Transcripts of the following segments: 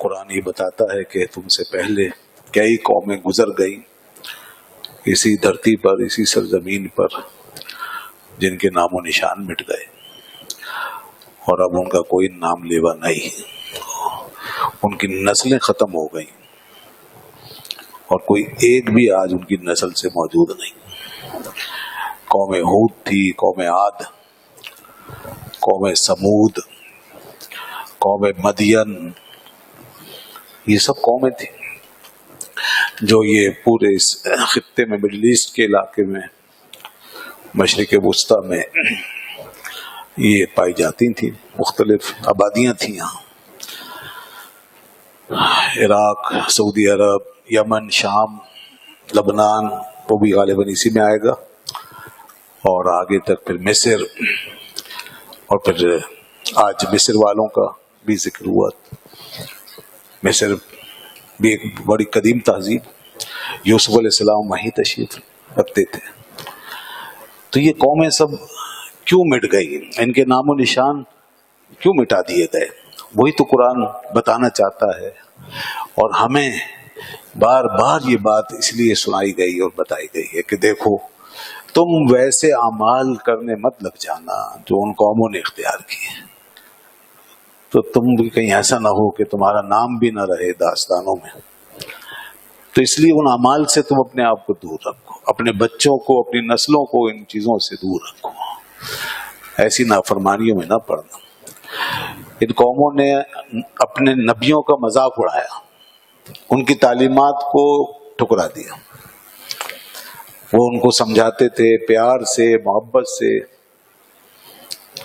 قرآن یہ بتاتا ہے کہ تم سے پہلے کئی قومیں گزر گئیں اسی دھرتی پر، اسی سرزمین پر، جن کے نام و نشان مٹ گئے اور اب ان کا کوئی نام لیوا نہیں، ان کی نسلیں ختم ہو گئیں اور کوئی ایک بھی آج ان کی نسل سے موجود نہیں۔ قوم ہود تھی، قوم عاد، قوم سمود، قوم مدین، یہ سب قومیں تھیں جو یہ پورے اس خطے میں، مڈل ایسٹ کے علاقے میں، مشرق وسطیٰ میں یہ پائی جاتی تھیں، مختلف آبادیاں تھیں یہاں، عراق، سعودی عرب، یمن، شام، لبنان، وہ بھی غالباً اسی میں آئے گا، اور آگے تک پھر مصر، اور پھر آج مصر والوں کا بھی ذکر ہوا۔ مصر بھی ایک بڑی قدیم تہذیب، یوسف علیہ السلام وہیں تشریف رکھتے تھے۔ تو یہ قومیں سب کیوں مٹ گئی، ان کے نام و نشان کیوں مٹا دیے گئے، وہی تو قرآن بتانا چاہتا ہے، اور ہمیں بار بار یہ بات اس لیے سنائی گئی اور بتائی گئی ہے کہ دیکھو تم ویسے اعمال کرنے مت لگ جانا جو ان قوموں نے اختیار کیے، تو تم بھی کہیں ایسا نہ ہو کہ تمہارا نام بھی نہ رہے داستانوں میں۔ تو اس لیے ان اعمال سے تم اپنے آپ کو دور رکھو، اپنے بچوں کو، اپنی نسلوں کو ان چیزوں سے دور رکھو، ایسی نافرمانیوں میں نہ پڑنا۔ ان قوموں نے اپنے نبیوں کا مذاق اڑایا، ان کی تعلیمات کو ٹھکرا دیا، وہ ان کو سمجھاتے تھے پیار سے، محبت سے۔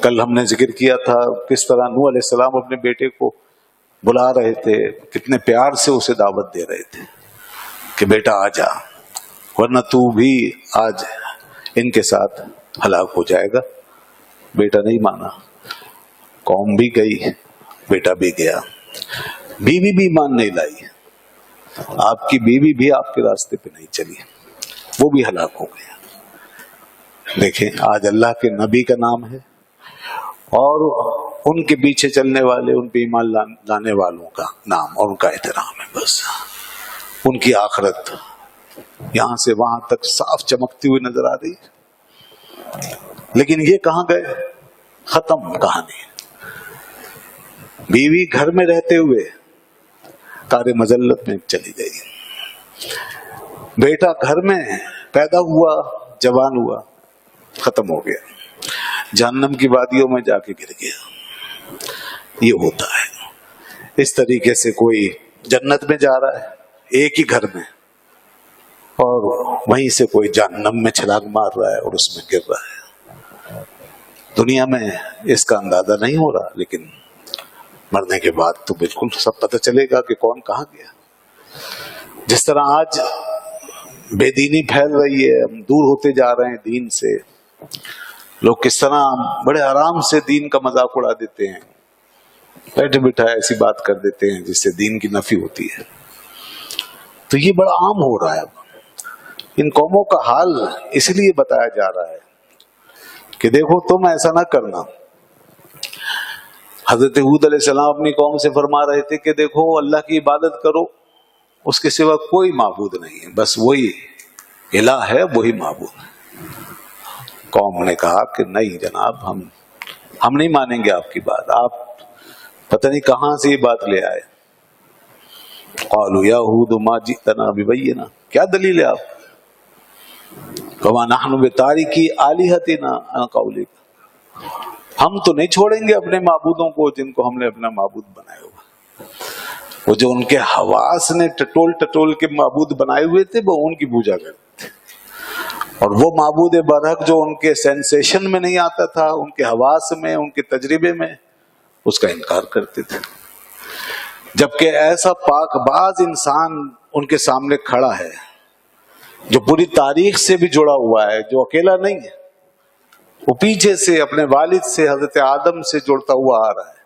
کل ہم نے ذکر کیا تھا کس طرح نوح علیہ السلام اپنے بیٹے کو بلا رہے تھے، کتنے پیار سے اسے دعوت دے رہے تھے کہ بیٹا آ جا، ورنہ تو بھی آج ان کے ساتھ ہلاک ہو جائے گا۔ بیٹا نہیں مانا، قوم بھی گئی، بیٹا بھی گیا، بیوی بھی ایمان نہیں لائی، آپ کی بیوی بھی آپ کے راستے پہ نہیں چلی، وہ بھی ہلاک ہو گیا۔ دیکھیں آج اللہ کے نبی کا نام ہے اور ان کے پیچھے چلنے والے، ان پہ ایمان لانے والوں کا نام اور ان کا احترام ہے، بس ان کی آخرت یہاں سے وہاں تک صاف چمکتی ہوئی نظر آ رہی ہے۔ لیکن یہ کہاں گئے، ختم کہانی۔ بیوی گھر میں رہتے ہوئے کار مذلت میں چلی گئی، بیٹا گھر میں پیدا ہوا، جوان ہوا، ختم ہو گیا، جہنم کی وادیوں میں جا کے گر گیا۔ یہ ہوتا ہے، اس طریقے سے کوئی جنت میں جا رہا ہے ایک ہی گھر میں، اور وہیں سے کوئی جہنم میں چھلانگ مار رہا ہے اور اس میں گر رہا ہے۔ دنیا میں اس کا اندازہ نہیں ہو رہا، لیکن مرنے کے بعد تو بالکل سب پتہ چلے گا کہ کون کہاں گیا۔ جس طرح آج بے دینی پھیل رہی ہے، ہم دور ہوتے جا رہے ہیں دین سے، لوگ کس طرح بڑے آرام سے دین کا مذاق اڑا دیتے ہیں، بیٹھے بٹھائے ایسی بات کر دیتے ہیں جس سے دین کی نفی ہوتی ہے۔ تو یہ بڑا عام ہو رہا ہے۔ اب ان قوموں کا حال اس لیے بتایا جا رہا ہے کہ دیکھو تم ایسا نہ کرنا۔ حضرت ہود علیہ السلام اپنی قوم سے فرما رہے تھے کہ دیکھو اللہ کی عبادت کرو، اس کے سوا کوئی معبود نہیں ہے، بس وہی الہ ہے، وہی معبود ہے۔ قوم نے کہا کہ نہیں جناب، ہم نہیں مانیں گے آپ کی بات، آپ پتہ نہیں کہاں سے یہ بات لے آئے۔ قالوا یا ہود ما جئتنا ببینہ، کیا دلیل ہے آپ؟ وما نحن بتارکی آلہتنا عن قولک، ہم تو نہیں چھوڑیں گے اپنے معبودوں کو جن کو ہم نے اپنا معبود بنایا ہوا۔ وہ جو ان کے حواس نے ٹٹول ٹٹول کے معبود بنائے ہوئے تھے، وہ ان کی پوجا کرتے تھے، اور وہ معبود برحق جو ان کے سینسیشن میں نہیں آتا تھا، ان کے حواس میں، ان کے تجربے میں، اس کا انکار کرتے تھے۔ جبکہ ایسا پاک باز انسان ان کے سامنے کھڑا ہے جو پوری تاریخ سے بھی جڑا ہوا ہے، جو اکیلا نہیں ہے، وہ پیچھے سے اپنے والد سے، حضرت آدم سے جڑتا ہوا آ رہا ہے۔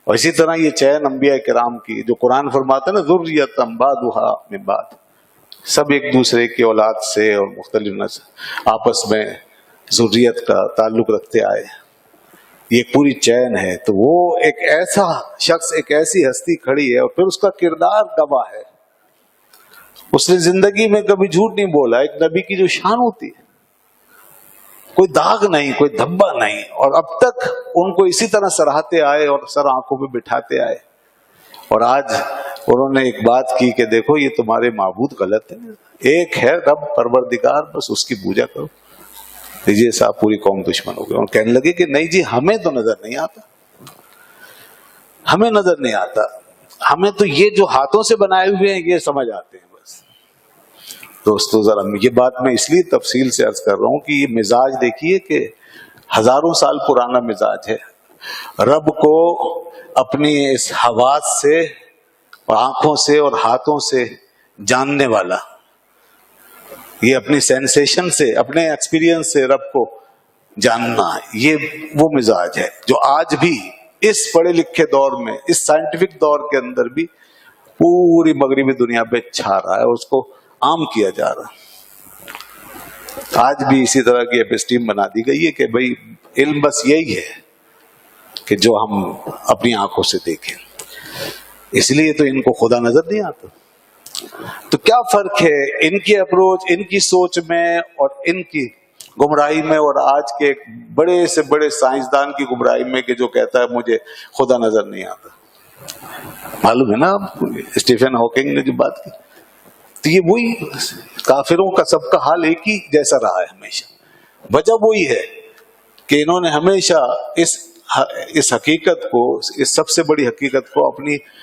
اور اسی طرح یہ چین انبیاء کرام کی، جو قرآن فرماتا ہے نا ذریۃ بعضھا من بعض، سب ایک دوسرے کی اولاد سے اور مختلف نسل آپس میں ذریت کا تعلق رکھتے آئے۔ یہ پوری چین ہے. تو وہ ایک ایسا شخص، ایک ایسی ہستی کھڑی ہے، اور پھر اس کا کردار گواہ ہے. اس نے زندگی میں کبھی جھوٹ نہیں بولا. ایک نبی کی جو شان ہوتی ہے، کوئی داغ نہیں، کوئی دھبا نہیں، اور اب تک ان کو اسی طرح سراہتے آئے اور سر آنکھوں پہ بٹھاتے آئے. اور آج انہوں نے ایک بات کی کہ دیکھو یہ تمہارے معبود غلط ہے، ایک ہے رب پروردگار، بس اس کی پوجا کرو. لیجیے صاحب، پوری قوم دشمن ہو گئی. اور کہنے لگے کہ نہیں جی، ہمیں تو نظر نہیں آتا، ہمیں نظر نہیں آتا، ہمیں تو یہ جو ہاتھوں سے بنائے ہوئے ہیں یہ سمجھ آتے ہیں بس. دوستو ذرا یہ بات میں اس لیے تفصیل سے عرض کر رہا ہوں کہ یہ مزاج دیکھیے کہ ہزاروں سال پرانا مزاج ہے. رب کو اپنی اس حواس سے اور آنکھوں سے اور ہاتھوں سے جاننے والا، یہ اپنی سینسیشن سے، اپنے ایکسپیرینس سے رب کو جاننا، یہ وہ مزاج ہے جو آج بھی اس پڑھے لکھے دور میں، اس سائنٹیفک دور کے اندر بھی پوری مغربی دنیا پہ چھا رہا ہے، اس کو عام کیا جا رہا ہے. آج بھی اسی طرح کی ایپسٹیم بنا دی گئی ہے کہ بھئی علم بس یہی ہے کہ جو ہم اپنی آنکھوں سے دیکھیں. اس لیے تو ان کو خدا نظر نہیں آتا. تو کیا فرق ہے ان کی اپروچ، ان کی سوچ میں اور ان کی گمراہی میں، اور آج کے بڑے سے بڑے سائنسدان کی گمراہی میں کہ جو کہتا ہے مجھے خدا نظر نہیں آتا. معلوم ہے نا اسٹیفن ہاکنگ نے جو بات کی. تو یہ وہی کافروں کا سب کا حال ایک ہی جیسا رہا ہے ہمیشہ. وجہ وہی ہے کہ انہوں نے ہمیشہ اس حقیقت کو، اس سب سے بڑی حقیقت کو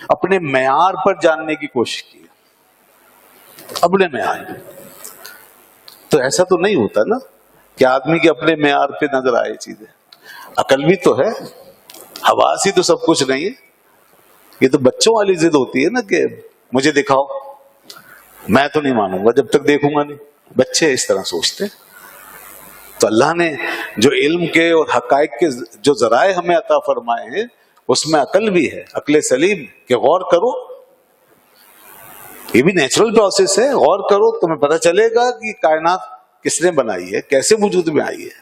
اپنے معیار پر جاننے کی کوشش کی. اپنے معیار. تو ایسا تو نہیں ہوتا نا کہ آدمی کے اپنے معیار پہ نظر آئے چیزیں. عقل بھی تو ہے، حواس ہی تو سب کچھ نہیں ہے. یہ تو بچوں والی ضد ہوتی ہے نا کہ مجھے دکھاؤ، میں تو نہیں مانوں گا جب تک دیکھوں گا نہیں. بچے اس طرح سوچتے. تو اللہ نے جو علم کے اور حقائق کے جو ذرائع ہمیں عطا فرمائے ہیں اس میں عقل بھی ہے، عقل سلیم، کہ غور کرو. یہ بھی نیچرل پروسیس ہے. غور کرو تمہیں پتہ چلے گا کہ کائنات کس نے بنائی ہے، کیسے وجود میں آئی ہے.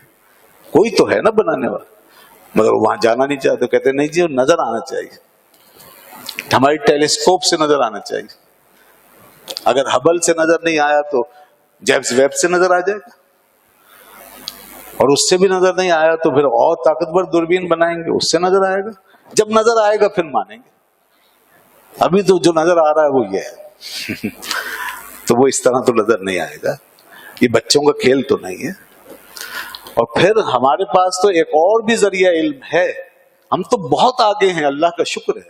کوئی تو ہے نا بنانے والا. مگر وہاں جانا نہیں چاہتے، کہتے نہیں جی نظر آنا چاہیے، ہماری ٹیلیسکوپ سے نظر آنا چاہیے. اگر ہبل سے نظر نہیں آیا تو جیمز ویب سے نظر آ جائے گا، اور اس سے بھی نظر نہیں آیا تو پھر اور طاقتور دوربین بنائیں گے، اس سے نظر آئے گا. جب نظر آئے گا پھر مانیں گے. ابھی تو جو نظر آ رہا ہے وہ یہ ہے. تو وہ اس طرح تو نظر نہیں آئے گا. یہ بچوں کا کھیل تو نہیں ہے. اور پھر ہمارے پاس تو ایک اور بھی ذریعہ علم ہے. ہم تو بہت آگے ہیں، اللہ کا شکر ہے.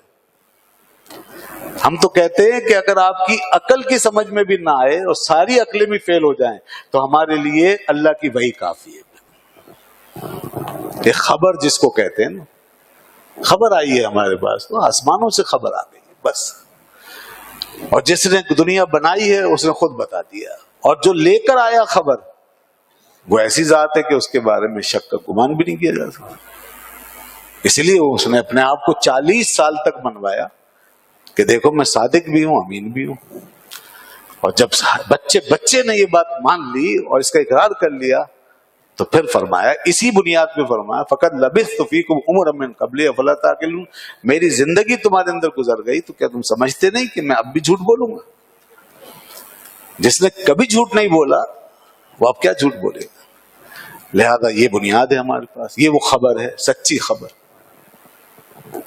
ہم تو کہتے ہیں کہ اگر آپ کی عقل کی سمجھ میں بھی نہ آئے اور ساری عقلیں بھی فیل ہو جائیں تو ہمارے لیے اللہ کی وحی کافی ہے. ایک خبر جس کو کہتے ہیں نا، خبر آئی ہے ہمارے پاس تو آسمانوں سے خبر آ گئی بس. اور جس نے دنیا بنائی ہے اس نے خود بتا دیا. اور جو لے کر آیا خبر وہ ایسی ذات ہے کہ اس کے بارے میں شک کا گمان بھی نہیں کیا جا سکتا. اس لیے اس نے اپنے آپ کو 40 سال تک منوایا کہ دیکھو میں صادق بھی ہوں، امین بھی ہوں. اور جب بچے نے یہ بات مان لی اور اس کا اقرار کر لیا تو پھر فرمایا، اسی بنیاد پہ فرمایا فقط لبثت فیکم عمرا من قبلی افلا تعقلون. میری زندگی تمہارے اندر گزر گئی تو کیا تم سمجھتے نہیں کہ میں اب بھی جھوٹ بولوں گا؟ جس نے کبھی جھوٹ نہیں بولا وہ اب کیا جھوٹ بولے گا؟ لہذا یہ بنیاد ہے ہمارے پاس، یہ وہ خبر ہے، سچی خبر.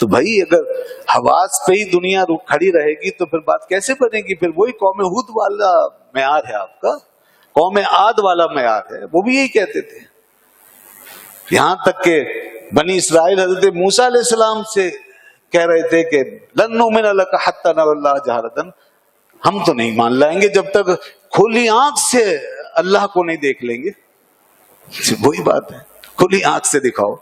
تو بھائی اگر حواس پہ ہی دنیا کھڑی رہے گی تو پھر بات کیسے بنے گی؟ پھر وہی قوم ہود والا معیار ہے آپ کا، قوم عاد والا معیار ہے. وہ بھی یہی کہتے تھے. یہاں تک کہ بنی اسرائیل حضرت موسیٰ علیہ السلام سے کہہ رہے تھے کہ لن نؤمن لک حتی نری اللہ جہرۃ، ہم تو نہیں مان لائیں گے جب تک کھلی آنکھ سے اللہ کو نہیں دیکھ لیں گے. وہی بات ہے، کھلی آنکھ سے دکھاؤ.